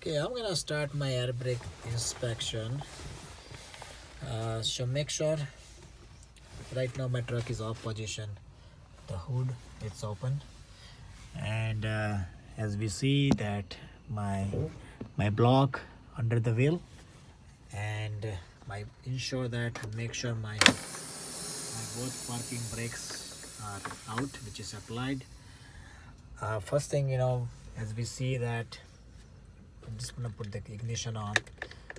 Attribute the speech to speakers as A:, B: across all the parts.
A: Okay, I'm gonna start my air brake inspection. So make sure right now my truck is off position. The hood is open, and as we see that my block under the wheel, and my ensure that make sure my both parking brakes are out, which is applied. First thing, as we see that I'm just gonna put the ignition on.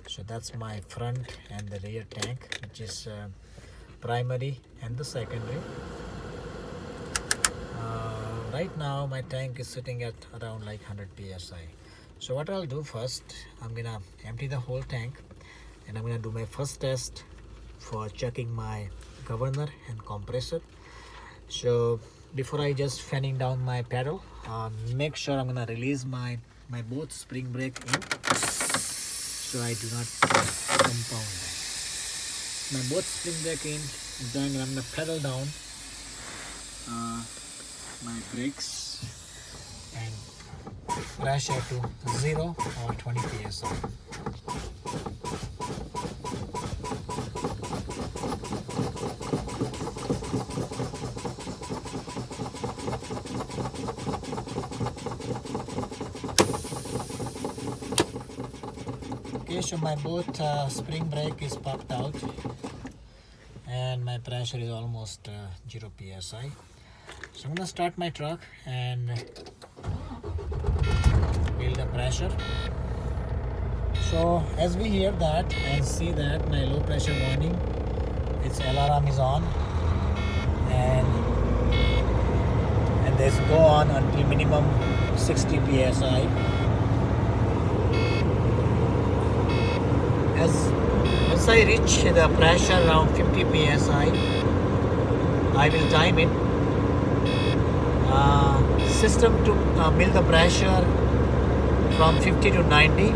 A: So that's my front and the rear tank, which is primary and the secondary. Right now my tank is sitting at around like 100 psi. So what I'll do first, I'm gonna empty the whole tank, and I'm gonna do my first test for checking my governor and compressor. So before I just fanning down my pedal, make sure I'm gonna release my both spring brake in, so I do not compound that. My both spring brake in is done, and I'm gonna pedal down my brakes and pressure to 0 or 20 psi. Okay, so my both spring brake is popped out, and my pressure is almost 0 psi. So I'm gonna start my truck and feel the pressure. So as we hear that and see that my low pressure warning, its alarm is on, and this go on until minimum 60 psi. As I reach the pressure around 50 psi, I will time it. System to build the pressure from 50 to 90.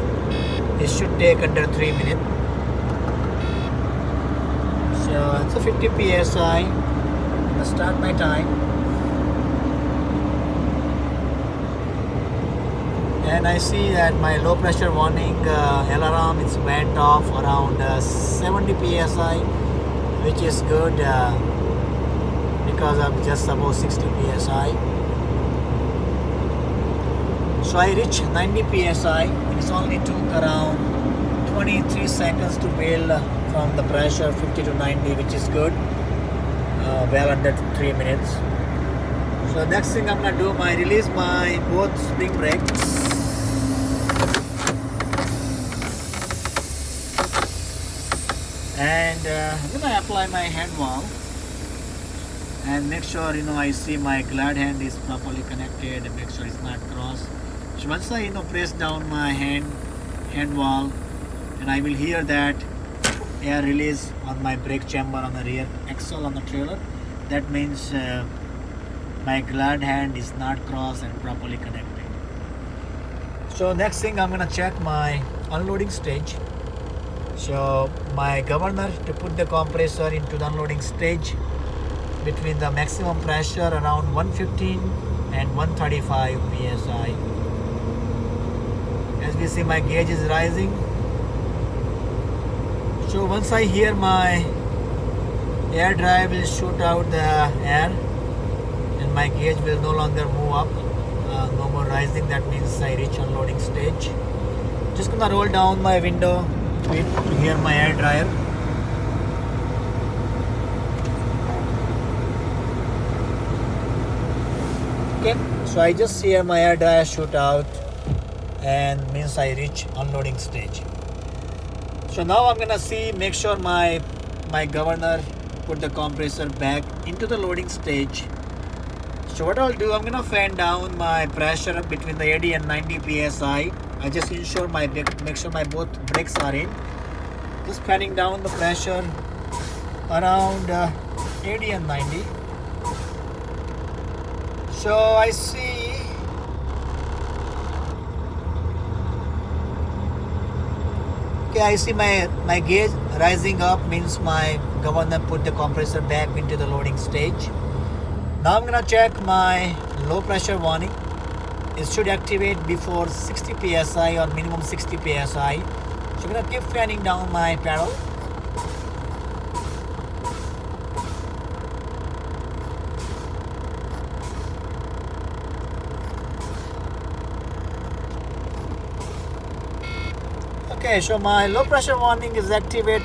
A: It should take under 3 minutes. So it's a 50 psi. I'm gonna start my time, and I see that my low pressure warning alarm is went off around 70 psi, which is good because I'm just above 60 psi. So I reach 90 psi. It only took around 23 seconds to build from the pressure 50 to 90, which is good. Well under 3 minutes. So next thing I'm gonna do, I release my both spring brake. And I'm gonna apply my hand valve and make sure I see my glad hand is properly connected, and make sure it's not crossed. So once I press down my hand valve, and I will hear that air release on my brake chamber on the rear axle on the trailer, that means my glad hand is not crossed and properly connected. So next thing, I'm gonna check my unloading stage. So my governor to put the compressor into the unloading stage between the maximum pressure around 115 and 135 psi. As we see, my gauge is rising. So once I hear my air drive will shoot out the air, and my gauge will no longer move up, no more rising. That means I reach unloading stage. Just gonna roll down my window to hear my air dryer. Okay, so I just hear my air dryer shoot out, and means I reach unloading stage. So now I'm gonna make sure my governor put the compressor back into the loading stage. So what I'll do, I'm gonna fan down my pressure between the 80 and 90 psi. I just ensure make sure my both brakes are in. Just fanning down the pressure around 80 and 90. So I see my gauge rising up, means my governor put the compressor back into the loading stage. Now I'm gonna check my low pressure warning. it should activate before 60 psi or minimum 60 psi. So I'm gonna keep fanning down my pedal. Okay, so my low pressure warning is activated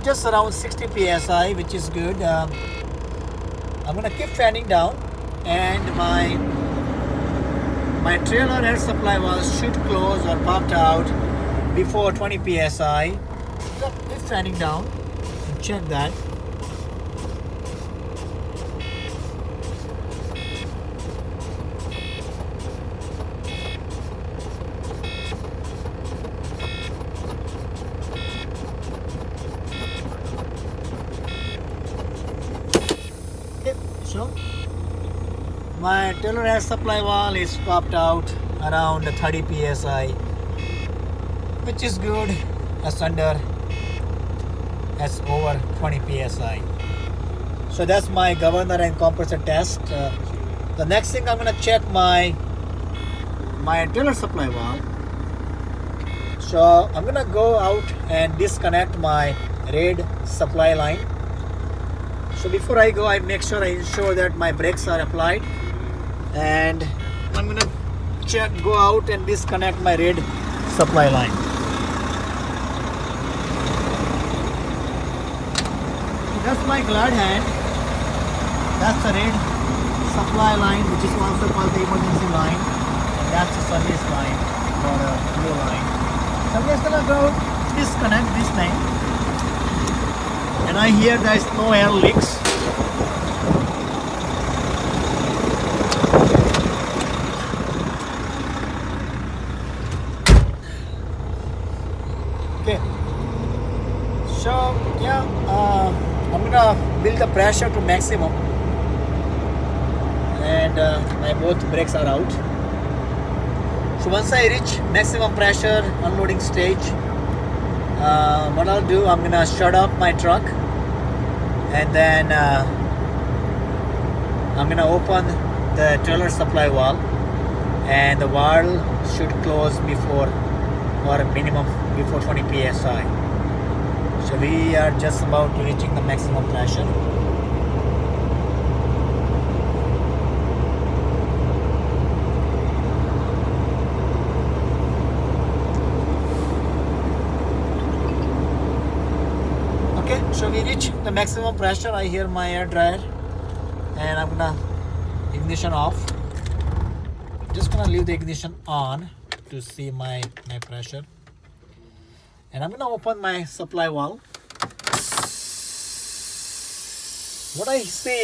A: just around 60 psi, which is good. I'm gonna keep fanning down, and my trailer air supply valve should close or popped out before 20 psi. So keep fanning down and check that. Okay, so my trailer air supply valve is popped out around 30 psi, which is good. That's over 20 psi. So that's my governor and compressor test. The next thing, I'm gonna check my trailer supply valve. So I'm gonna go out and disconnect my red supply line. So before I go, I make sure I ensure that my brakes are applied, and I'm gonna go out and disconnect my red supply line. So that's my glad hand. That's the red supply line, which is also called the emergency line, and that's the service line or a blue line. So I'm just gonna go disconnect this thing, and I hear there's no air leaks. Okay, so yeah, I'm gonna build the pressure to maximum, and my both brakes are out. So once I reach maximum pressure unloading stage, what I'll do, I'm gonna shut up my truck, and then I'm gonna open the trailer supply valve, and the valve should close before, or minimum before 20 psi. So we are just about reaching the maximum pressure. Okay, so we reach the maximum pressure. I hear my air dryer, and I'm gonna ignition off. Just gonna leave the ignition on to see my pressure, and I'm gonna open my supply valve. What I see